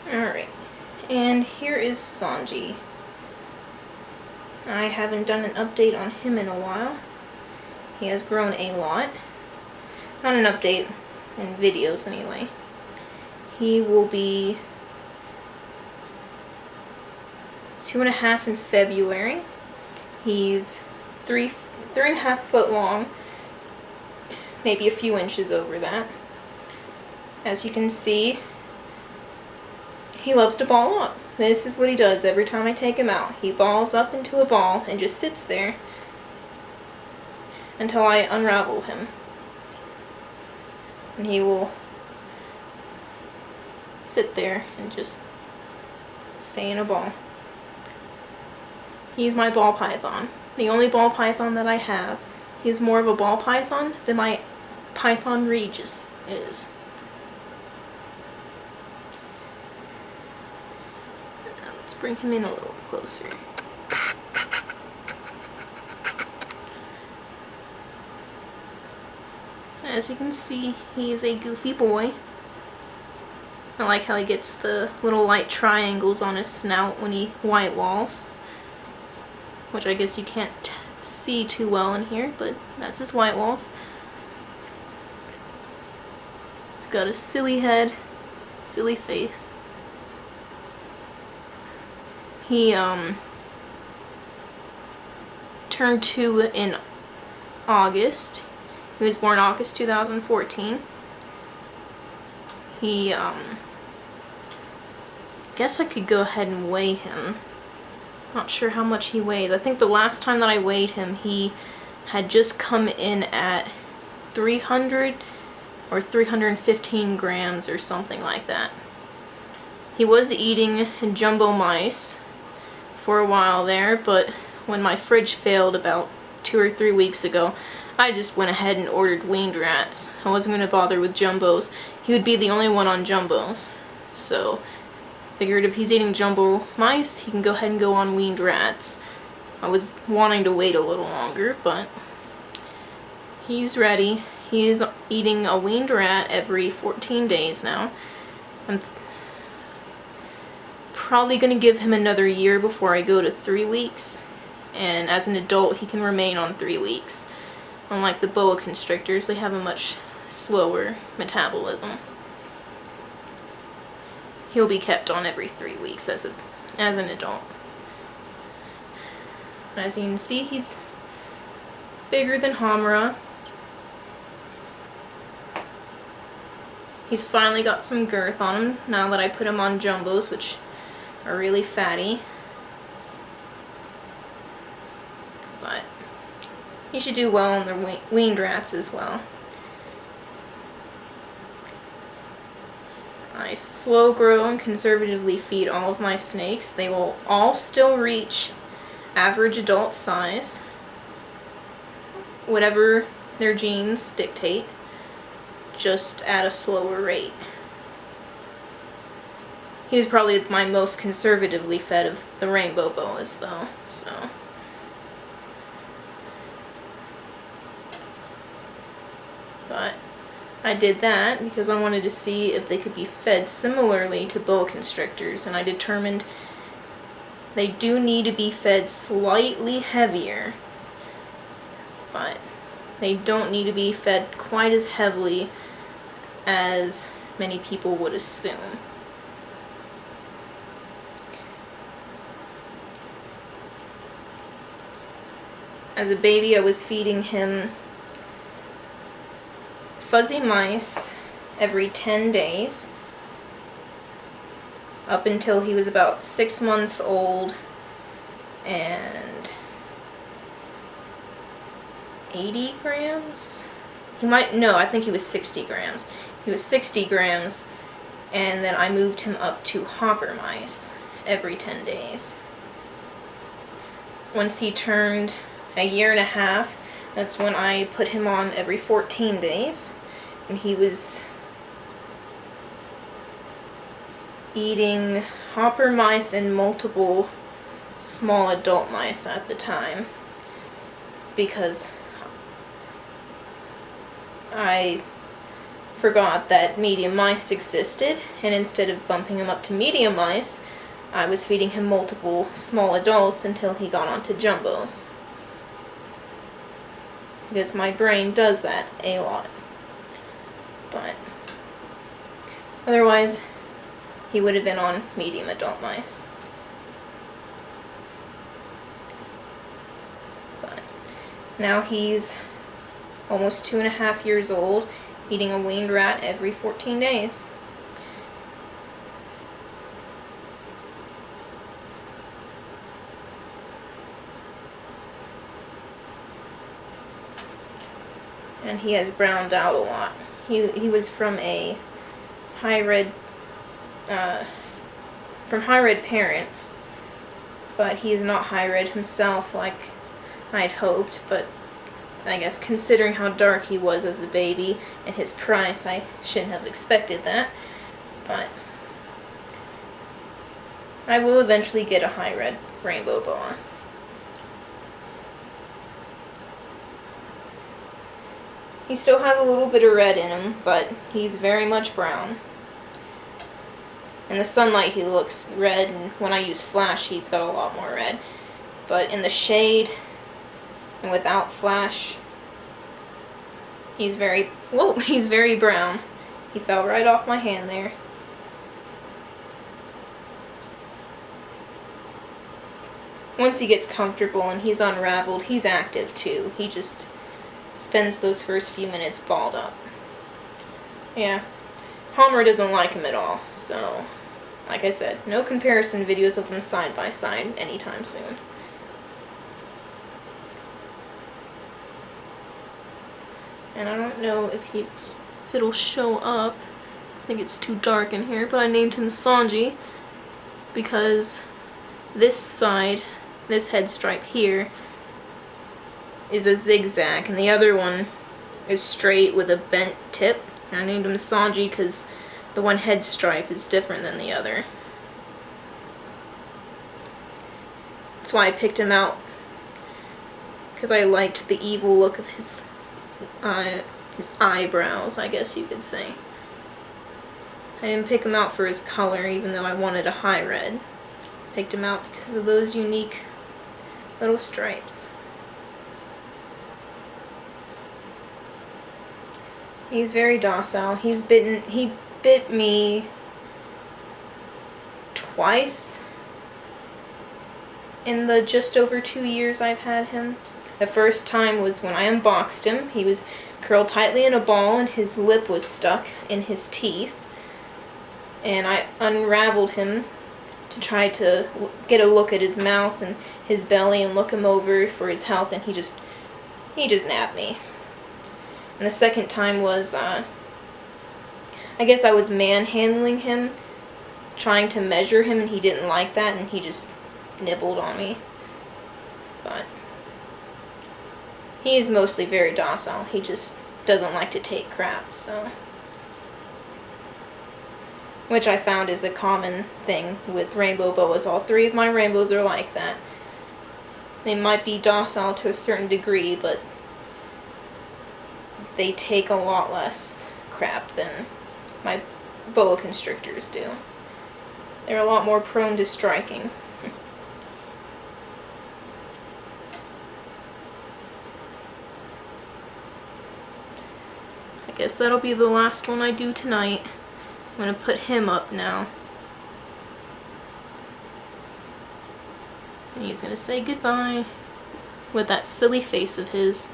Alright, and here is Sanji. I haven't done an update on him in a while. He has grown a lot. Not an update in videos anyway. He will be 2.5 in February. He's 3.5 foot long, maybe a few inches over that. As you can see, he loves to ball up. This is what he does every time I take him out. He balls up into a ball and just sits there until I unravel him. And he will sit there and just stay in a ball. He's my ball python. The only ball python that I have. He's more of a ball python than my python Regis is. Let's bring him in a little closer. As you can see, he is a goofy boy. I like how he gets the little light triangles on his snout when he white walls, which I guess you can't see too well in here, but that's his white walls. He's got a silly head, silly face. He turned 2 in August. He was born August 2014. He guess I could go ahead and weigh him. Not sure how much he weighs. I think the last time that I weighed him, he had just come in at 300 or 315 grams or something like that. He was eating jumbo mice for a while there, but when my fridge failed about 2 or 3 weeks ago, I just went ahead and ordered weaned rats. I wasn't going to bother with jumbos. He would be the only one on jumbos. So, figured if he's eating jumbo mice, he can go ahead and go on weaned rats. I was wanting to wait a little longer, but he's ready. He's eating a weaned rat every 14 days now. I'm probably going to give him another year before I go to 3 weeks. And as an adult, he can remain on 3 weeks. Unlike the boa constrictors, they have a much slower metabolism. He'll be kept on every 3 weeks as an adult. As you can see, he's bigger than Hamura. He's finally got some girth on him now that I put him on jumbos, which are really fatty. But he should do well on the weaned rats as well. I slow grow and conservatively feed all of my snakes. They will all still reach average adult size, whatever their genes dictate, just at a slower rate. He was probably my most conservatively fed of the rainbow boas though, so. But I did that because I wanted to see if they could be fed similarly to boa constrictors, and I determined they do need to be fed slightly heavier, but they don't need to be fed quite as heavily as many people would assume. As a baby, I was feeding him fuzzy mice every 10 days up until he was about 6 months old and 80 grams? I think he was 60 grams. He was 60 grams, and then I moved him up to hopper mice every 10 days. Once he turned a year and a half, that's when I put him on every 14 days. And he was eating hopper mice and multiple small adult mice at the time, because I forgot that medium mice existed, and instead of bumping him up to medium mice, I was feeding him multiple small adults until he got onto jumbos. Because my brain does that a lot. But otherwise, he would have been on medium adult mice. But now he's almost 2.5 years old, eating a weaned rat every 14 days. And he has browned out a lot. He was from a high red parents, but he is not high red himself like I'd hoped, but I guess considering how dark he was as a baby and his price, I shouldn't have expected that. But I will eventually get a high red rainbow boa. He still has a little bit of red in him, but he's very much brown. In the sunlight he looks red, and when I use flash he's got a lot more red. But in the shade and without flash, he's very brown. He fell right off my hand there. Once he gets comfortable and he's unraveled, he's active too. He just spends those first few minutes balled up. Yeah, Homer doesn't like him at all, so like I said, no comparison videos of them side by side anytime soon. And I don't know if it'll show up. I think it's too dark in here, but I named him Sanji because this side, this head stripe here, is a zigzag, and the other one is straight with a bent tip. And I named him Sanji because the one head stripe is different than the other. That's why I picked him out, because I liked the evil look of his eyebrows, I guess you could say. I didn't pick him out for his color, even though I wanted a high red. Picked him out because of those unique little stripes. He's very docile. He bit me twice in the just over 2 years I've had him. The first time was when I unboxed him. He was curled tightly in a ball and his lip was stuck in his teeth. And I unraveled him to try to get a look at his mouth and his belly and look him over for his health, and he just nabbed me. And the second time was, I guess I was manhandling him, trying to measure him, and he didn't like that, and he just nibbled on me. But he is mostly very docile. He just doesn't like to take crap, so. Which I found is a common thing with rainbow boas. All three of my rainbows are like that. They might be docile to a certain degree, but they take a lot less crap than my boa constrictors do. They're a lot more prone to striking. I guess that'll be the last one I do tonight. I'm gonna put him up now. And he's gonna say goodbye with that silly face of his.